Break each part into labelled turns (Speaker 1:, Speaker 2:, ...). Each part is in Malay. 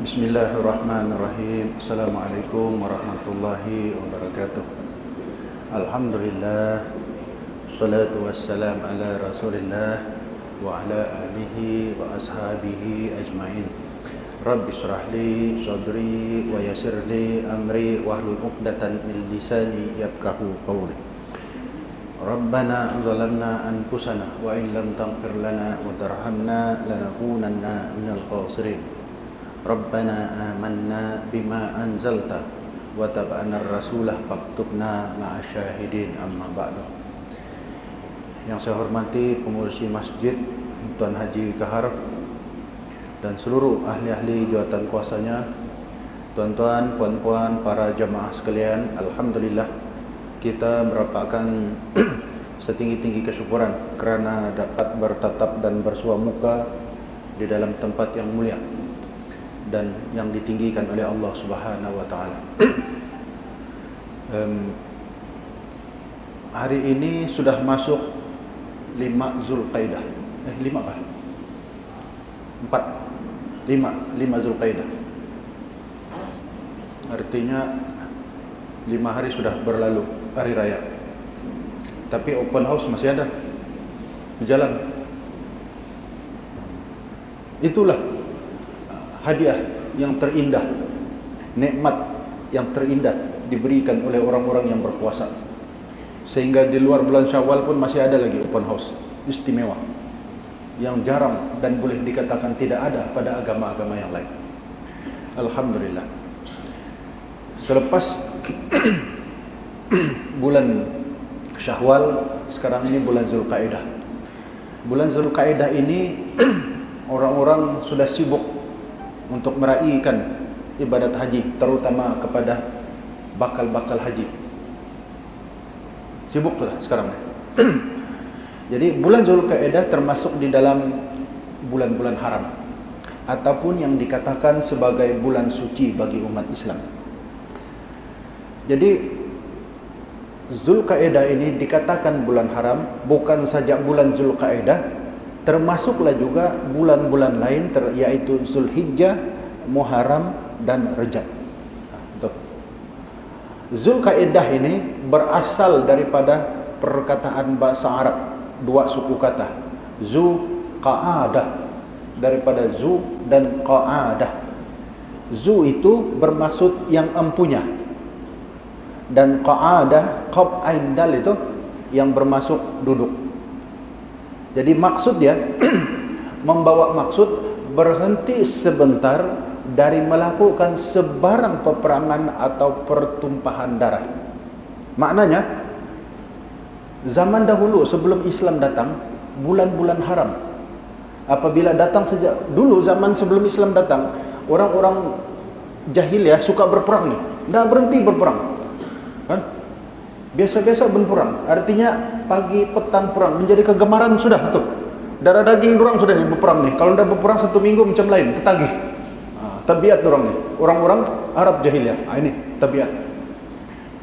Speaker 1: Bismillahirrahmanirrahim. Assalamualaikum warahmatullahi wabarakatuh. Alhamdulillah, salatu wassalam ala Rasulillah wa ala alihi wa ashabihi ajmain. Rabbi shrah li sadri wa yassir li amri wahlul 'uqdatan min lisani yafqahu qawli. Rabbana zalamna anfusana wa in lam taghfir lana wa tarhamna lanakunanna minal khasirin. Rabbana amanna bima anzalta wa taba'ana rasulah faktubna ma'asyahidin, amma ba'du. Yang saya hormati pengurusi masjid Tuan Haji Kahar dan seluruh ahli-ahli jawatan kuasanya, tuan-tuan, puan-puan, para jamaah sekalian, alhamdulillah kita merapatkan setinggi-tinggi kesyukuran kerana dapat bertatap dan bersua muka di dalam tempat yang mulia dan yang ditinggikan oleh Allah Subhanahu wa taala. Hari ini sudah masuk 5 Zulqaidah. 5 apa? 5 Zulqaidah. Artinya 5 hari sudah berlalu hari raya. Tapi open house masih ada berjalan. Itulah hadiah yang terindah, nikmat yang terindah diberikan oleh orang-orang yang berpuasa. Sehingga di luar bulan Syawal pun masih ada lagi open house istimewa yang jarang dan boleh dikatakan tidak ada pada agama-agama yang lain. Alhamdulillah. Selepas bulan Syawal, sekarang ini bulan Zulqaidah. Bulan Zulqaidah ini orang-orang sudah sibuk untuk meraihkan ibadat haji, terutama kepada bakal-bakal haji. Sibuklah sekarang. Jadi bulan Zulqaidah termasuk di dalam bulan-bulan haram, ataupun yang dikatakan sebagai bulan suci bagi umat Islam. Jadi Zulqaidah ini dikatakan bulan haram, bukan saja bulan Zulqaidah, termasuklah juga bulan-bulan lain yaitu Zulhijjah, Muharram dan Rajab. Zulqaidah ini berasal daripada perkataan bahasa Arab, dua suku kata, zu qa'adah, daripada zu dan qa'adah. Zu itu bermaksud yang empunya, dan qa'adah, qab ain dal itu yang bermaksud duduk. Jadi maksud dia membawa maksud berhenti sebentar dari melakukan sebarang peperangan atau pertumpahan darah. Maknanya zaman dahulu sebelum Islam datang, bulan-bulan haram apabila datang sejak dulu, zaman sebelum Islam datang, orang-orang jahiliyah suka berperang nih, tidak berhenti berperang kan? Biasa-biasa berperang, artinya pagi petang perang, menjadi kegemaran sudah tuh. Darah daging dorang sudah nih berperang nih. Kalau tidak berperang 1 minggu macam lain, ketagih. Tabiat dorang nih, orang-orang Arab jahiliyah. Ini tabiat.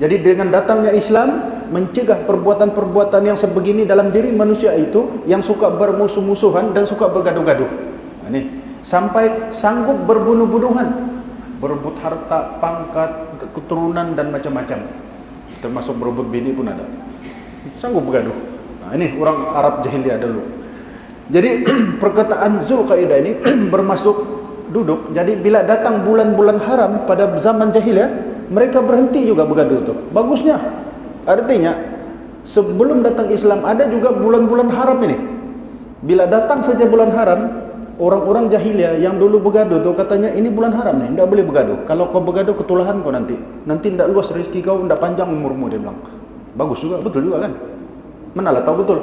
Speaker 1: Jadi dengan datangnya Islam mencegah perbuatan-perbuatan yang sebegini dalam diri manusia itu, yang suka bermusuh-musuhan dan suka bergaduh-gaduh. Ini sampai sanggup berbunuh-bunuhan, berebut harta, pangkat, keturunan dan macam-macam. Termasuk berebut bini pun ada. Sanggup bergaduh. Ini orang Arab jahiliyah dulu. Jadi perkataan Zulqaidah ini bermaksud duduk. Jadi bila datang bulan-bulan haram pada zaman jahiliyah, mereka berhenti juga bergaduh itu. Bagusnya. Artinya sebelum datang Islam ada juga bulan-bulan haram ini. Bila datang saja bulan haram, orang-orang jahiliyah yang dulu bergaduh tu katanya ini bulan haram nih, tidak boleh bergaduh. Kalau kau bergaduh ketulahan kau nanti tidak luas rezeki kau, tidak panjang umurmu, dia bilang. Bagus juga, betul juga kan? Manalah tahu betul.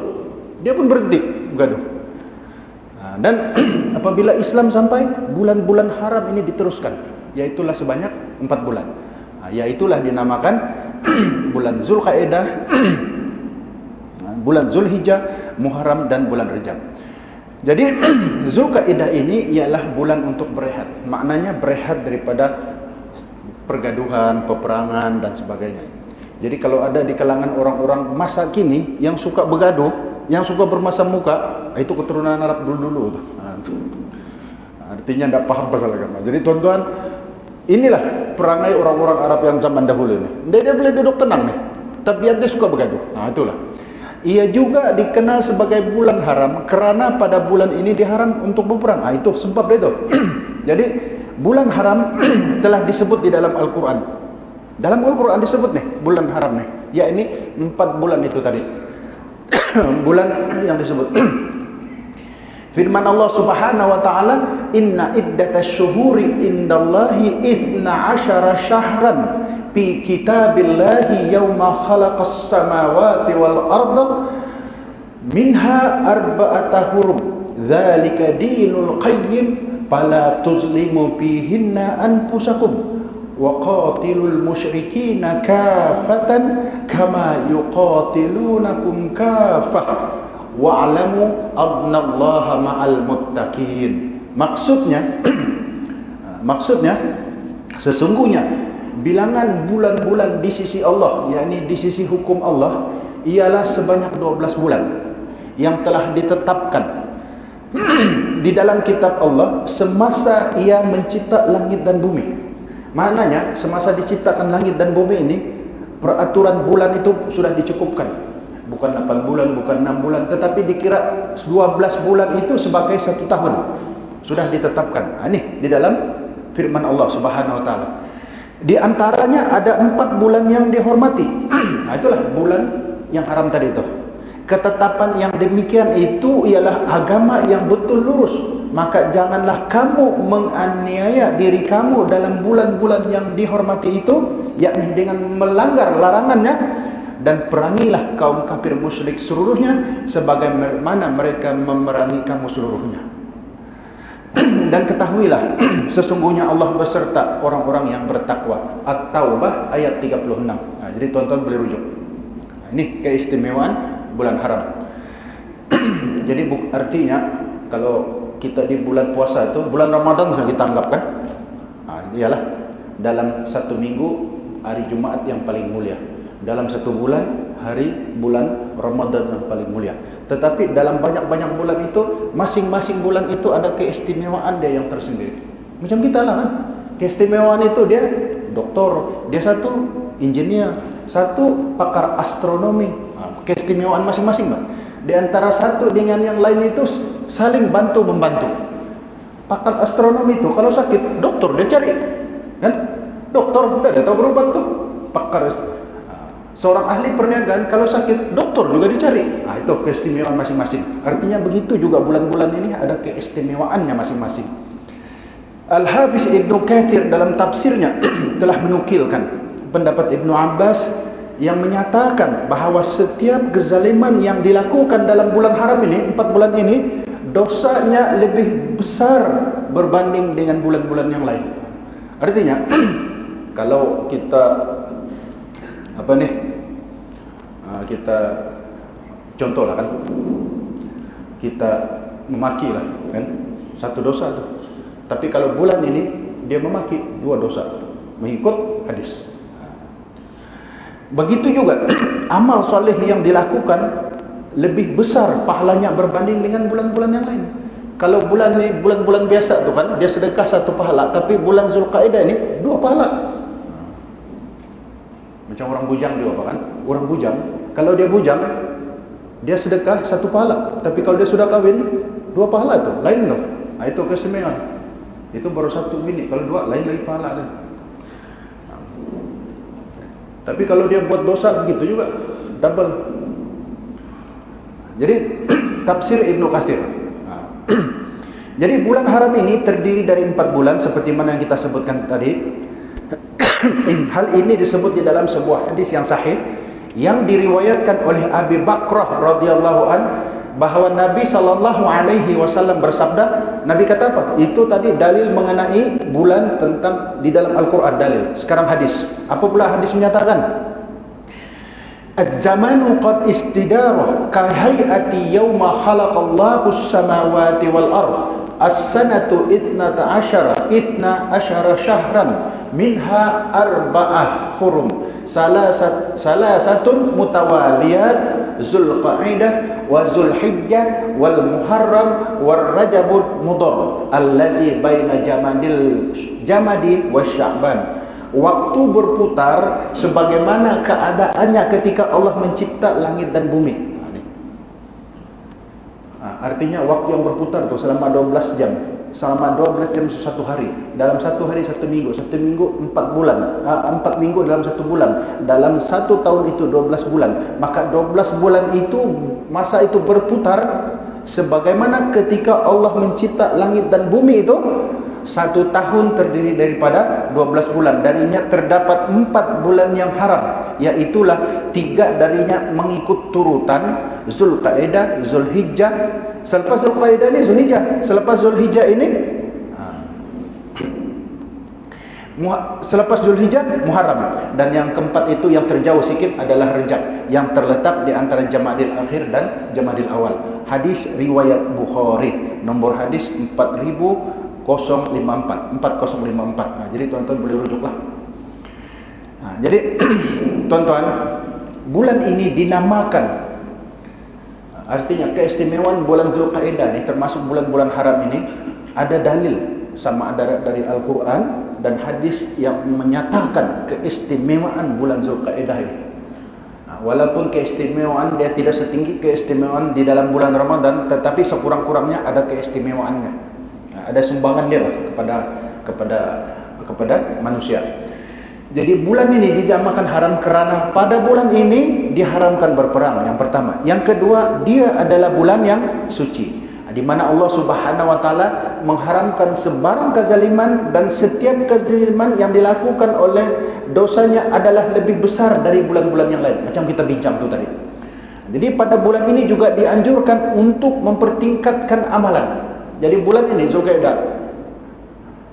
Speaker 1: Dia pun berhenti bergaduh. Dan apabila Islam sampai, bulan-bulan haram ini diteruskan, yaitulah sebanyak 4 bulan. Yaitulah dinamakan bulan Zulqaidah, bulan Zulhijjah, Muharram dan bulan Rajab. Jadi Zulqaidah ini ialah bulan untuk berehat. Maknanya berehat daripada pergaduhan, peperangan dan sebagainya. Jadi kalau ada di kalangan orang-orang masa kini yang suka bergaduh, yang suka bermasam muka, itu keturunan Arab dulu-dulu tuh. Artinya tidak paham pasal agama. Jadi tuan-tuan, inilah perangai orang-orang Arab yang zaman dahulu ini. Dia boleh duduk tenang nih, tabiat dia suka bergaduh. Nah itulah. Ia juga dikenal sebagai bulan haram kerana pada bulan ini diharam untuk berperang. Itu sebab dia itu. Jadi bulan haram telah disebut di dalam Al-Quran. Dalam Al-Quran disebut nih bulan haram nih. Ya ini 4 bulan itu tadi. Bulan yang disebut. Firman Allah Subhanahu wa taala, "Inna iddatasy syuhuri indallahi 12 syahran fi kitabillahi yauma khalaqas samawati wal arda minha arba'ata hurum dzalika dinul qayyim fala tuzlimu fihinna anfusakum wa qatilul musyrikina kafatan kama yuqatilunakum kafah wa'lamu annallaha ma'al muttaqin." Maksudnya sesungguhnya bilangan bulan-bulan di sisi Allah, yakni di sisi hukum Allah, ialah sebanyak 12 bulan yang telah ditetapkan di dalam kitab Allah semasa ia mencipta langit dan bumi. Maknanya semasa diciptakan langit dan bumi ini, peraturan bulan itu sudah dicukupkan. Bukan 8 bulan, bukan 6 bulan, tetapi dikira 12 bulan itu sebagai 1 tahun. Sudah ditetapkan. Ini di dalam firman Allah Subhanahu wa taala. Di antaranya ada 4 bulan yang dihormati. Nah, itulah bulan yang haram tadi itu. Ketetapan yang demikian itu ialah agama yang betul lurus. Maka janganlah kamu menganiaya diri kamu dalam bulan-bulan yang dihormati itu, yakni dengan melanggar larangannya, dan perangilah kaum kafir musyrik seluruhnya sebagaimana mereka memerangi kamu seluruhnya. Dan ketahuilah sesungguhnya Allah beserta orang-orang yang bertakwa. At-Taubah ayat 36. Nah, jadi tuan-tuan boleh rujuk. Nah, ini keistimewaan bulan haram. Jadi artinya kalau kita di bulan puasa itu, bulan Ramadan sudah kita anggap kan? Nah, ialah dalam 1 minggu hari Jumaat yang paling mulia. Dalam 1 bulan bulan Ramadan yang paling mulia. Tetapi dalam banyak-banyak bulan itu, masing-masing bulan itu ada keistimewaan dia yang tersendiri. Macam kita lah kan. Keistimewaan itu dia doktor, dia satu engineer, satu pakar astronomi. Keistimewaan masing-masing kan. Di antara satu dengan yang lain itu saling bantu-membantu. Pakar astronomi itu kalau sakit, doktor dia cari. Kan? Doktor dia tahu berobat tuh. Pakar seorang ahli perniagaan kalau sakit, doktor juga dicari. Nah, itu keistimewaan masing-masing. Artinya begitu juga bulan-bulan ini ada keistimewaannya masing-masing. Al-Hafiz Ibnu Katsir dalam tafsirnya telah menukilkan pendapat Ibnu Abbas yang menyatakan bahawa setiap kezaliman yang dilakukan dalam bulan haram ini, 4 bulan ini, dosanya lebih besar berbanding dengan bulan-bulan yang lain. Artinya kalau kita kita contohlah kan, kita memaki lah kan, 1 dosa tu. Tapi kalau bulan ini dia memaki 2 dosa mengikut hadis. Begitu juga amal soleh yang dilakukan lebih besar pahalanya berbanding dengan bulan-bulan yang lain. Kalau bulan ini bulan-bulan biasa tu kan, dia sedekah 1 pahala, tapi bulan Zulkaidah ini 2 pahala. Macam orang bujang juga kan? Orang bujang, kalau dia bujang, dia sedekah 1 pahala. Tapi kalau dia sudah kahwin, 2 pahala tu, lain tu. Nah, itu keistimewaan. Itu baru 1 bini, kalau 2 lain lagi pahala dia. Tapi kalau dia buat dosa begitu juga, double. Jadi tafsir Ibnu Katsir. Jadi bulan haram ini terdiri dari 4 bulan seperti mana yang kita sebutkan tadi. Hal ini disebut di dalam sebuah hadis yang sahih yang diriwayatkan oleh Abi Bakrah radhiyallahu an, bahawa Nabi SAW bersabda. Nabi kata apa? Itu tadi dalil mengenai bulan tentang di dalam Al-Quran dalil. Sekarang hadis. Apa pula hadis menyatakan? Az-zamanu qad istidara ka hay'ati yawma khalaqallahu as-samawati wal ard. As-sanatu 12 syahran minha 4 hurum. Salasatun mutawaliyat Zulqaidah wa Zulhijjah wal Muharram war Rajabul Mudhar allazi baina Jamadi wa Sya'ban. Waktu berputar sebagaimana keadaannya ketika Allah mencipta langit dan bumi. Artinya waktu yang berputar itu selama 12 jam. Selama 12 jam satu hari. Dalam satu hari satu minggu 4 bulan. 4 minggu dalam satu bulan. Dalam satu tahun itu 12 bulan. Maka 12 bulan itu, masa itu berputar sebagaimana ketika Allah mencipta langit dan bumi itu. Satu tahun terdiri daripada 12 bulan. Darinya terdapat 4 bulan yang haram. Iaitulah 3 darinya mengikut turutan Zulqa'dah, Zulhijjah. Selepas Zulqa'dah ini Zulhijjah. Selepas Zulhijjah ini selepas Zulhijjah Muharram. Dan yang keempat itu yang terjauh sikit adalah Rajab, yang terletak di antara Jamadil Akhir dan Jamadil Awal. Hadis riwayat Bukhari, nomor hadis 4054. Jadi tuan-tuan boleh rujuklah. Jadi tuan-tuan, bulan ini dinamakan, artinya keistimewaan bulan Zulqa'dah ini termasuk bulan-bulan haram ini, ada dalil sama ada dari Al-Quran dan hadis yang menyatakan keistimewaan bulan Zulqa'dah ini. Walaupun keistimewaan dia tidak setinggi keistimewaan di dalam bulan Ramadan, tetapi sekurang-kurangnya ada keistimewaannya. Ada sumbangan dia kepada manusia. Jadi bulan ini dinamakan haram kerana pada bulan ini diharamkan berperang, yang pertama. Yang kedua, dia adalah bulan yang suci, di mana Allah Subhanahu wa taala mengharamkan sebarang kezaliman, dan setiap kezaliman yang dilakukan oleh dosanya adalah lebih besar dari bulan-bulan yang lain. Macam kita bincang tu tadi. Jadi pada bulan ini juga dianjurkan untuk mempertingkatkan amalan. Jadi bulan ini Zulqa'dah,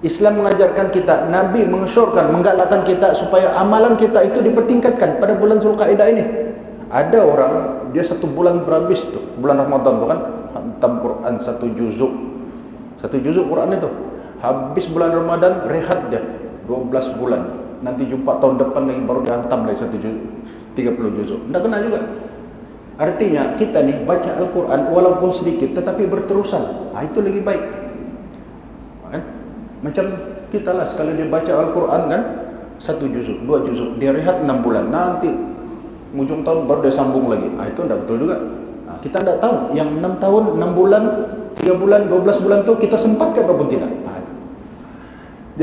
Speaker 1: Islam mengajarkan kita, Nabi mengesyorkan, menggalakkan kita supaya amalan kita itu dipertingkatkan pada bulan Zulqa'dah ini. Ada orang dia satu bulan berhabis tu, bulan Ramadan tu kan, hantam Quran satu juzuk Quran itu. Habis bulan Ramadan rehat dia 12 bulan. Nanti jumpa tahun depan lagi baru dia hantam lagi satu juzuk, 30 juzuk. Tidak kena juga. Artinya kita ni baca Al-Quran walaupun sedikit tetapi berterusan. Itu lagi baik. Kan? Macam kita lah sekali dia baca Al-Quran kan, 1 juzuk, 2 juzuk, dia rehat 6 bulan. Nanti ujung tahun baru dia sambung lagi. Itu tidak betul juga. Kita tidak tahu yang 6 tahun, 6 bulan, 3 bulan, 12 bulan tu kita sempatkan ataupun tidak. Itu.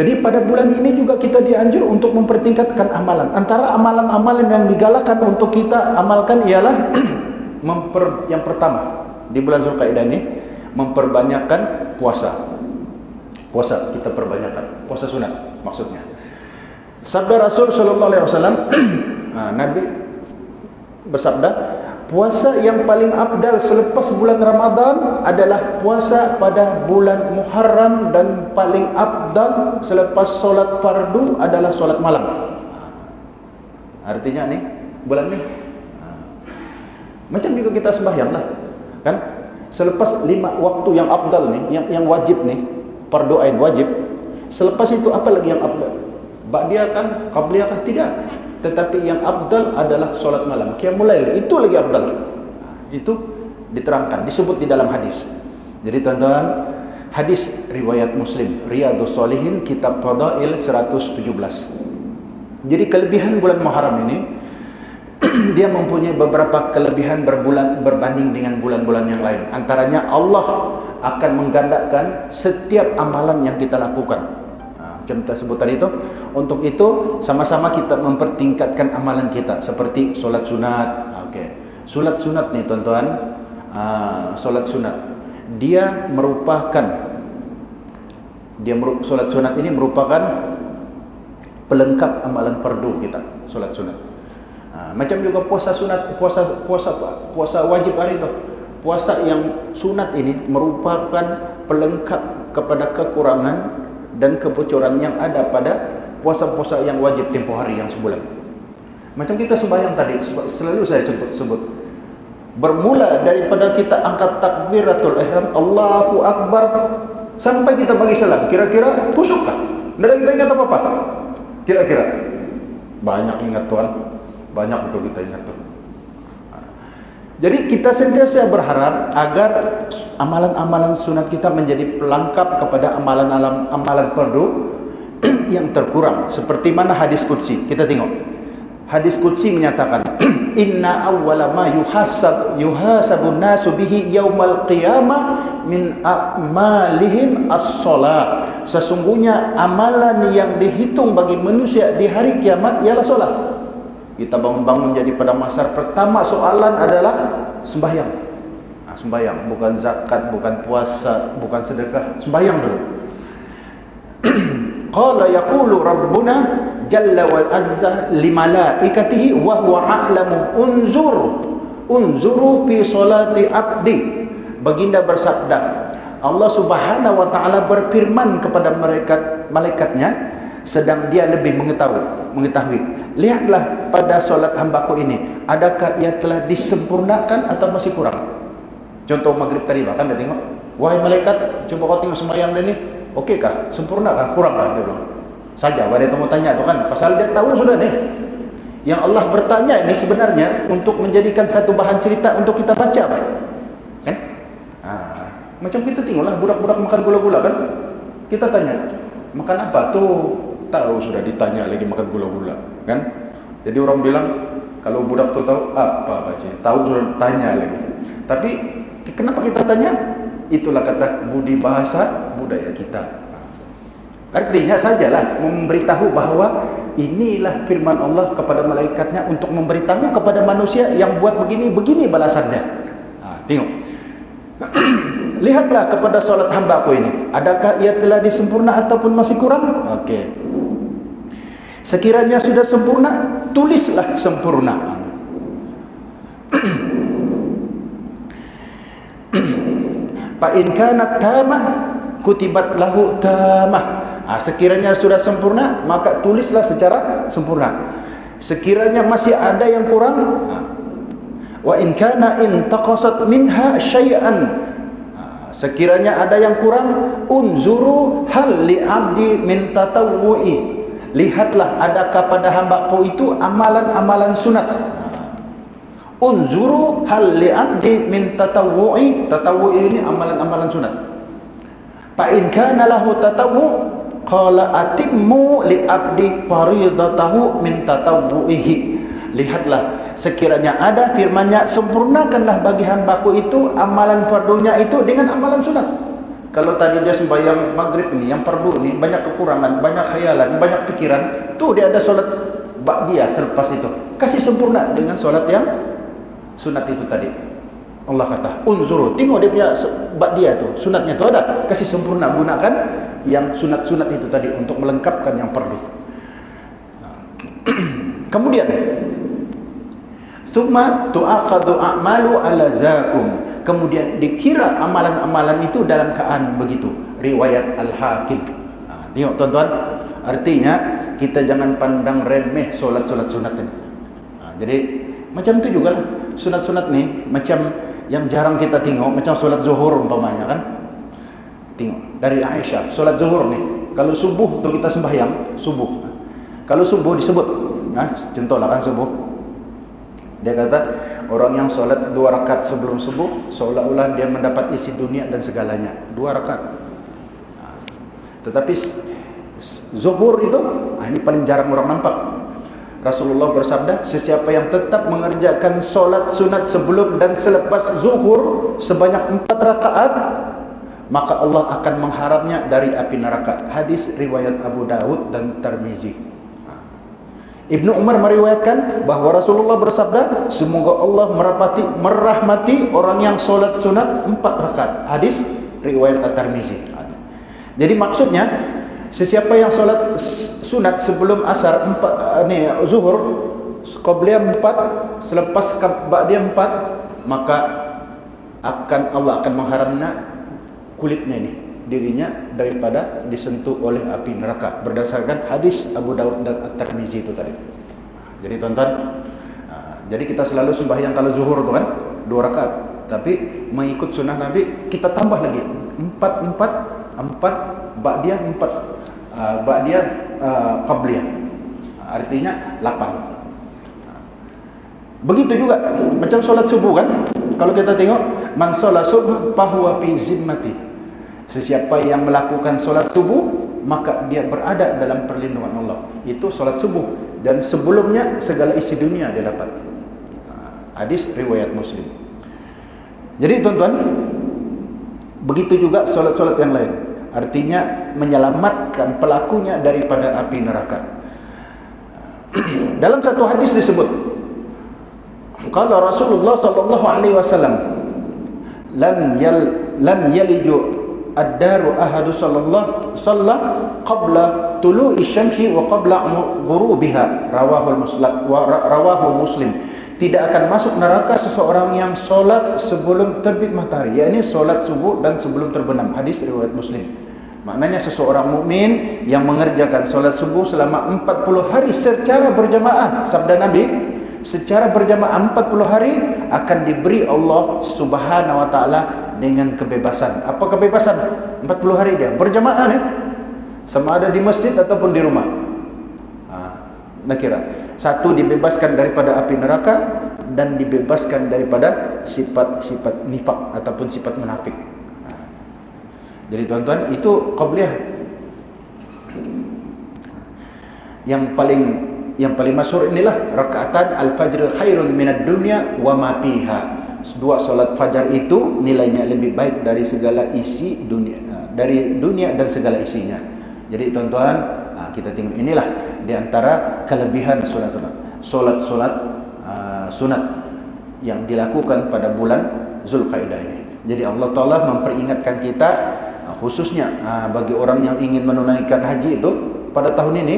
Speaker 1: Jadi pada bulan ini juga kita dianjur untuk mempertingkatkan amalan. Antara amalan-amalan yang digalakkan untuk kita amalkan ialah yang pertama di bulan Zulqa'dah ini memperbanyakkan puasa. Puasa kita perbanyakkan, puasa sunat maksudnya. Sabda Rasul sallallahu alaihi wasallam, Nabi bersabda, puasa yang paling afdal selepas bulan Ramadan adalah puasa pada bulan Muharram, dan paling afdal selepas solat fardu adalah solat malam. Artinya nih, bulan ni macam juga kita sembahyang lah, kan? Selepas 5 waktu yang afdal nih, yang wajib nih, fardu ain wajib. Selepas itu apa lagi yang afdal? Ba'diyah kah? Qabliyah kah? Tidak. Tetapi yang afdal adalah solat malam, qiyamul lail, itu lagi afdal. Itu diterangkan, disebut di dalam hadis. Jadi tuan-tuan, hadis riwayat Muslim, Riyadhus Shalihin, kitab Fadail 117. Jadi kelebihan bulan Muharram ini dia mempunyai beberapa kelebihan berbanding dengan bulan-bulan yang lain. Antaranya Allah akan menggandakan setiap amalan yang kita lakukan. Macam kita sebut tadi itu. Untuk itu sama-sama kita mempertingkatkan amalan kita, seperti solat sunat. Solat sunat nih tuan-tuan, solat sunat dia merupakan solat sunat ini merupakan pelengkap amalan fardu kita, solat sunat. Macam juga puasa sunat, puasa wajib hari itu. Puasa yang sunat ini merupakan pelengkap kepada kekurangan dan kebocoran yang ada pada puasa-puasa yang wajib tempoh hari yang sebulan. Macam kita sembahyang tadi, selalu saya sebut. Bermula daripada kita angkat takbiratul ihram, Allahu Akbar, sampai kita bagi salam, kira-kira khusyuk tak? Tidak kita ingat apa-apa? Kira-kira banyak ingat tuan, banyak betul kita ingat tuan. Jadi kita sentiasa berharap agar amalan-amalan sunat kita menjadi pelengkap kepada amalan fardu yang terkurang. Seperti mana hadis qudsi. Kita tengok. Hadis qudsi menyatakan, inna awwala ma yuhasabun nasu bihi yaumal qiyamah min a'malihim as-shalah. Sesungguhnya amalan yang dihitung bagi manusia di hari kiamat ialah solat. Kita bangun-bangun jadi pada mahsyar, pertama soalan adalah sembahyang. Sembahyang, bukan zakat, bukan puasa, bukan sedekah, sembahyang dulu. Qala yaqulu rabbuna jalla wa azza li malaikatihi wa huwa a'lamu unzuru fi salati abdi. Baginda bersabda, Allah Subhanahu wa taala berfirman kepada malaikatnya sedang dia lebih mengetahui. Lihatlah pada solat hambaku ini, adakah ia telah disempurnakan atau masih kurang? Contoh maghrib tadi bahkan dia tengok, wahai malaikat, coba kau tengok sembahyang dia ni, okey-kah? Sempurnakah? Kurangkah? Dia bilang. Saja dia mau tanya tu kan, pasal dia tahu sudah ni. Yang Allah bertanya ini sebenarnya untuk menjadikan satu bahan cerita untuk kita baca, kan? Macam kita tengoklah budak-budak makan gula-gula kan? Kita tanya, makan apa tu? Tahu sudah ditanya lagi makan gula-gula, kan? Jadi orang bilang kalau budak tu tahu apa baca, tahu sudah tanya lagi. Tapi kenapa kita tanya? Itulah kata budi bahasa budaya kita. Artinya sajalah memberitahu bahawa inilah firman Allah kepada malaikatnya untuk memberitahu kepada manusia yang buat begini balasannya. Tengok. Lihatlah kepada solat hambaku ini, adakah ia telah disempurna ataupun masih kurang? Okey. Sekiranya sudah sempurna, tulislah sempurna. Fa in kanat tamah kutibat lahu tamah. Sekiranya sudah sempurna, maka tulislah secara sempurna. Sekiranya masih ada yang kurang, wa in kana intaqasat minha syai'an, sekiranya ada yang kurang, unzuru hal li 'abdi min tatawwu'i. Lihatlah adakah pada hambaku itu amalan-amalan sunat. Unzuru hal li 'abdi min tatawwu'i. Tatawwu'i ini amalan-amalan sunat. Fa in kana lahu tatawwu' qala atimmu li 'abdi faridatahu min tatawwu'ihi. Lihatlah sekiranya ada firman-Nya, sempurnakanlah bagi hambaku itu amalan fardunya itu dengan amalan sunat. Kalau tadi dia sembahyang maghrib ni, yang fardu ni banyak kekurangan, banyak khayalan, banyak pikiran, tu dia ada solat ba'diyah selepas itu. Kasih sempurna dengan solat yang sunat itu tadi. Allah kata, unzuru, tengok dia punya ba'diyah tu, sunatnya tu ada, kasih sempurna, gunakan yang sunat-sunat itu tadi untuk melengkapkan yang fardu. Kemudian summa tu'aqadu a'malu ala zakum. Kemudian dikira amalan-amalan itu dalam keadaan begitu. Riwayat Al-Hakim. Tengok tuan-tuan, artinya kita jangan pandang remeh solat-solat sunat ini. Jadi macam tu jugalah sunat-sunat ni, macam yang jarang kita tengok, macam solat zuhur umpamanya kan. Tengok dari Aisyah, solat zuhur ni, kalau subuh tu kita sembahyang subuh. Kalau subuh disebut, contohlah kan subuh, dia kata orang yang solat 2 rakaat sebelum subuh seolah-olah dia mendapat isi dunia dan segalanya. 2 rakaat. Tetapi zuhur itu, ini paling jarang orang nampak. Rasulullah bersabda, sesiapa yang tetap mengerjakan solat sunat sebelum dan selepas zuhur sebanyak 4 rakaat, maka Allah akan mengharapnya dari api neraka. Hadis riwayat Abu Daud dan Tirmizi. Ibnu Umar meriwayatkan bahawa Rasulullah bersabda, semoga Allah merahmati orang yang solat sunat 4 rakaat. Hadis riwayat At-Tirmizi. Jadi maksudnya, sesiapa yang solat sunat sebelum asar zuhur, qabliyah 4, selepas ba'diyah 4, maka Allah akan mengharamnya kulitnya ini, dirinya daripada disentuh oleh api neraka, berdasarkan hadis Abu Daud dan At-Tirmizi itu tadi. Jadi tuan-tuan, jadi kita selalu sembahyang kalau zuhur tu kan 2 rakaat, tapi mengikut sunnah Nabi kita tambah lagi 4 ba'diyah 4 ba'diyah qabliyah, artinya 8. Begitu juga macam solat subuh kan. Kalau kita tengok, man solat subuh fahuwa fi zimmati. Sesiapa yang melakukan solat subuh, maka dia berada dalam perlindungan Allah. Itu solat subuh. Dan sebelumnya segala isi dunia dia dapat. Hadis riwayat Muslim. Jadi tuan-tuan, begitu juga solat-solat yang lain. Artinya menyelamatkan pelakunya daripada api neraka. Dalam satu hadis disebut, qala Rasulullah sallallahu alaihi wasallam, lan yaliju ad-daru ahadu sallallahu qabla tulu'i syamsi wa qabla ghurubiha, rawahu Muslim. Tidak akan masuk neraka seseorang yang solat sebelum terbit matahari, yakni solat subuh dan sebelum terbenam. Hadis riwayat Muslim. Maknanya seseorang mukmin yang mengerjakan solat subuh selama 40 hari secara berjamaah, sabda Nabi, secara berjamaah 40 hari akan diberi Allah Subhanahu wa taala dengan kebebasan. Apa kebebasan? 40 hari dia berjamaah nih. Sama ada di masjid ataupun di rumah. Nak kira. Satu, dibebaskan daripada api neraka, dan dibebaskan daripada sifat-sifat nifak ataupun sifat munafik. Jadi tuan-tuan, itu qabliyah. Yang paling masyhur inilah rakaatan al-fajr khairun minad dunya wa ma fiha. Dua solat fajar itu nilainya lebih baik dari segala isi dunia, dari dunia dan segala isinya. Jadi tuan-tuan, kita tengok inilah di antara kelebihan solat-solat sunat yang dilakukan pada bulan Zulqaidah ini. Jadi Allah Ta'ala memperingatkan kita, khususnya bagi orang yang ingin menunaikan haji itu pada tahun ini,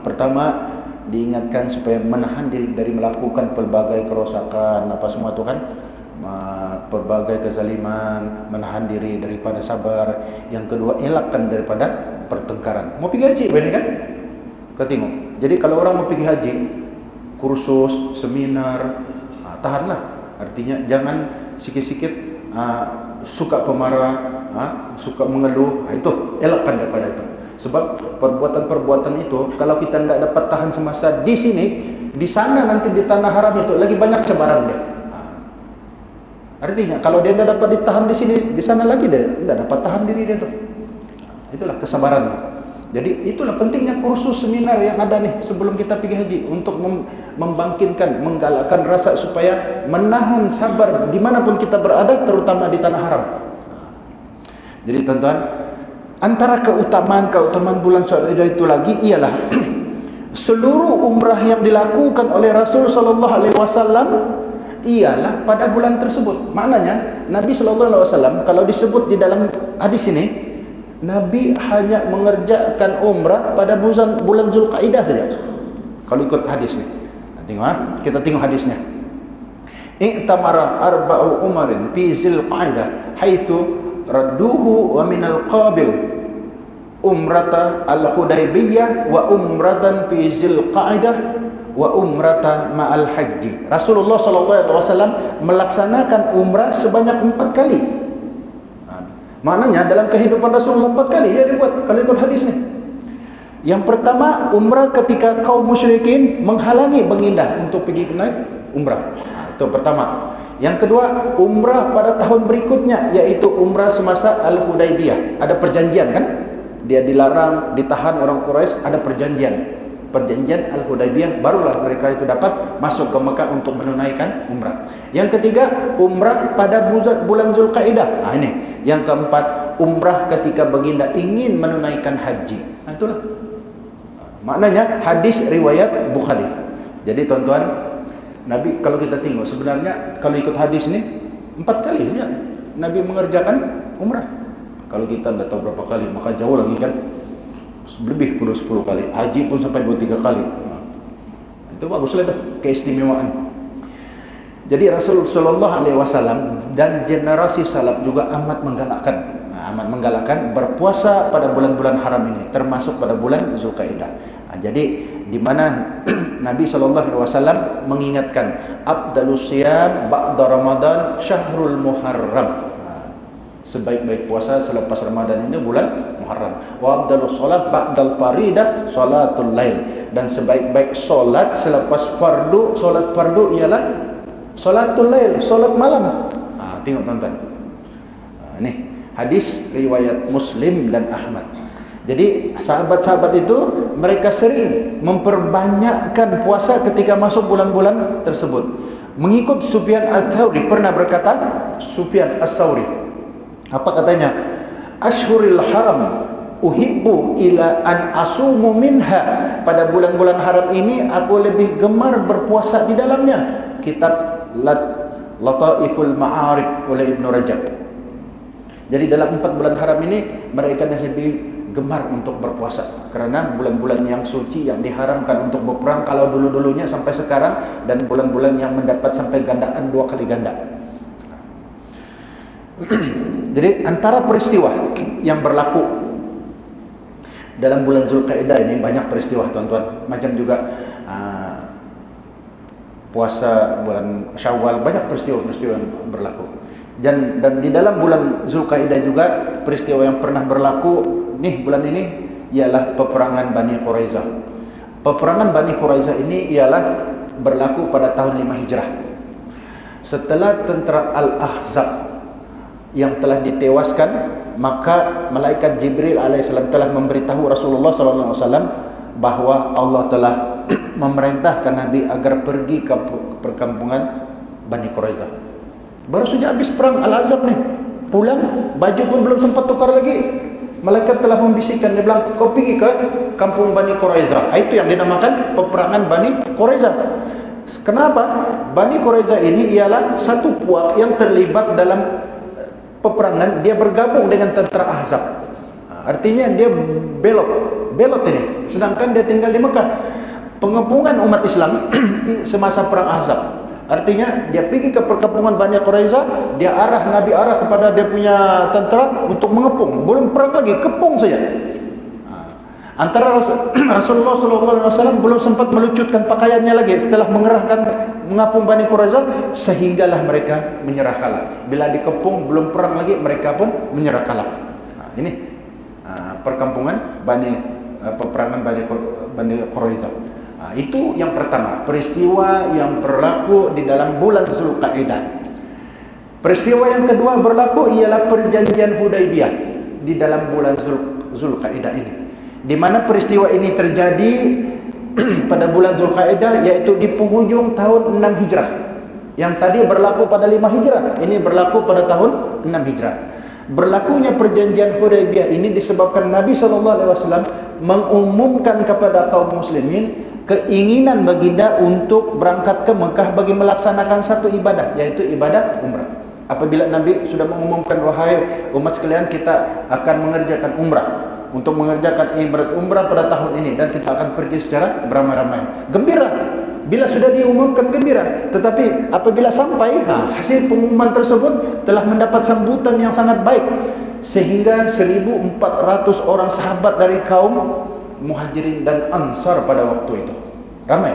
Speaker 1: pertama diingatkan supaya menahan diri dari melakukan pelbagai kerosakan, apa semua itu kan, pelbagai kezaliman, menahan diri daripada sabar. Yang kedua, elakkan daripada pertengkaran. Mau pergi haji ini kan? Kau tengok. Jadi kalau orang mau pergi haji, kursus, seminar, tahanlah. Artinya jangan sikit-sikit suka pemarah, suka mengeluh. Itu elakkan daripada itu. Sebab perbuatan-perbuatan itu, kalau kita tidak dapat tahan semasa di sini, di sana nanti di tanah haram itu lagi banyak cabaran dia. Artinya kalau dia tidak dapat ditahan di sini, di sana lagi dia tidak dapat tahan diri dia tu. Itulah kesabaran. Jadi itulah pentingnya kursus seminar yang ada nih sebelum kita pergi haji, untuk membangkitkan, menggalakkan rasa supaya menahan sabar dimanapun kita berada, terutama di tanah haram. Jadi tuan-tuan, antara keutamaan bulan Zulhijjah itu lagi ialah seluruh umrah yang dilakukan oleh Rasul sallallahu alaihi wasallam ialah pada bulan tersebut. Maknanya Nabi sallallahu alaihi wasallam, kalau disebut di dalam hadis ini, Nabi hanya mengerjakan umrah pada bulan Zulqaidah saja. Kalau ikut hadis ni. Tengok, kita tengok hadisnya. I'tamara arba'u umarin fi Zulqaidah haitsu radduhu wa min al-qabil umrata al-Hudaybiyah wa umratan fi Zulqaidah wa umrata ma'al haji. Rasulullah sallallahu alaihi wasallam melaksanakan umrah sebanyak 4 kali. Maknanya dalam kehidupan Rasulullah 4 kali dia dibuat, kalau ikut hadis ni. Yang pertama, umrah ketika kaum musyrikin menghalangi baginda untuk pergi naik umrah. Itu pertama. Yang kedua, umrah pada tahun berikutnya, yaitu umrah semasa Al-Hudaybiyah. Ada perjanjian kan? Dia dilarang, ditahan orang Quraisy, ada perjanjian. Perjanjian Al-Hudaybiyah, barulah mereka itu dapat masuk ke Mekah untuk menunaikan umrah. Yang ketiga, umrah pada bulan Zulqaidah. Ini. Yang keempat, umrah ketika baginda ingin menunaikan haji. Itulah. Maknanya hadis riwayat Bukhari. Jadi tuan-tuan, Nabi kalau kita tengok sebenarnya kalau ikut hadis ni 4 kali saja Nabi mengerjakan umrah. Kalau kita tidak tahu berapa kali, maka jauh lagi kan. Lebih pun 10 kali. Haji pun sampai 2-3 kali. Itu baguslah dah keistimewaan. Jadi Rasul sallallahu alaihi wasallam dan generasi salaf juga amat menggalakkan berpuasa pada bulan-bulan haram ini, termasuk pada bulan Zulqaidah. Jadi di mana Nabi sallallahu alaihi wasallam mengingatkan afdalus siyam ba'da Ramadan syahrul Muharram. Sebaik-baik puasa selepas Ramadan ini bulan Muharram. Wa afdalus salat ba'dal faridah salatul lail. Dan sebaik-baik solat selepas fardu, solat fardu ialah salatul lail, solat malam. Tengok tuan-tuan. Nih, hadis riwayat Muslim dan Ahmad. Jadi sahabat-sahabat itu mereka sering memperbanyakkan puasa ketika masuk bulan-bulan tersebut. Mengikut Sufyan Ats-Tsauri, pernah berkata Sufyan Ats-Tsauri, apa katanya? Ashhuril haram uhibbu ila an asumu minha. Pada bulan-bulan haram ini aku lebih gemar berpuasa di dalamnya. Kitab Lataiful Ma'arif oleh Ibnu Rajab. Jadi dalam 4 bulan haram ini mereka lebih gemar untuk berpuasa, karena bulan-bulan yang suci yang diharamkan untuk berperang kalau dulu-dulunya sampai sekarang, dan bulan-bulan yang mendapat sampai gandaan 2 kali ganda. Jadi antara peristiwa yang berlaku dalam bulan Zulkaidah ini banyak peristiwa tuan-tuan, macam juga puasa bulan Syawal, banyak peristiwa-peristiwa yang berlaku. Dan di dalam bulan Zulkaidah juga peristiwa yang pernah berlaku bulan ini ialah peperangan Bani Quraizah. Peperangan Bani Quraizah ini ialah berlaku pada tahun 5 Hijrah. Setelah tentera Al-Ahzab yang telah ditewaskan, maka malaikat Jibril alaihissalam telah memberitahu Rasulullah sallallahu alaihi wasallam bahwa Allah telah memerintahkan Nabi agar pergi ke perkampungan Bani Quraizah. Baru saja habis perang Al-Ahzab nih, pulang baju pun belum sempat tukar lagi. Malaikat telah membisikkan, dia bilang, kau pergi ke kampung Bani Quraizah. Itu yang dinamakan peperangan Bani Quraizah. Kenapa? Bani Quraizah ini ialah satu puak yang terlibat dalam peperangan. Dia bergabung dengan tentera Ahzab. Artinya dia belot ini. Sedangkan dia tinggal di Mekah. Pengepungan umat Islam semasa perang Ahzab. Artinya dia pergi ke perkampungan Bani Quraizah, Nabi arah kepada dia punya tentera untuk mengepung. Belum perang lagi, kepung saja. Antara Rasulullah SAW belum sempat melucutkan pakaiannya lagi setelah mengepung Bani Quraizah, sehinggalah mereka menyerah kalah. Bila dikepung belum perang lagi, mereka pun menyerah kalah. Ini perkampungan peperangan Bani Quraizah. Itu yang pertama, peristiwa yang berlaku di dalam bulan Zulkaidah. Peristiwa yang kedua berlaku ialah perjanjian Hudaybiyah di dalam bulan Zulkaidah ini. Di mana peristiwa ini terjadi pada bulan Zulkaidah, yaitu di penghujung tahun 6 Hijrah. Yang tadi berlaku pada 5 Hijrah, ini berlaku pada tahun 6 Hijrah. Berlakunya perjanjian Hudaybiyah ini disebabkan Nabi SAW mengumumkan kepada kaum muslimin keinginan baginda untuk berangkat ke Mekah bagi melaksanakan satu ibadah, yaitu ibadah umrah. Apabila Nabi sudah mengumumkan, wahai umat sekalian, kita akan mengerjakan umrah, untuk mengerjakan ibadat umrah pada tahun ini, dan kita akan pergi secara beramai-ramai, gembira. Bila sudah diumumkan, gembira. Tetapi apabila sampai, hasil pengumuman tersebut telah mendapat sambutan yang sangat baik, sehingga 1.400 orang sahabat dari kaum Muhajirin dan Ansar pada waktu itu, ramai.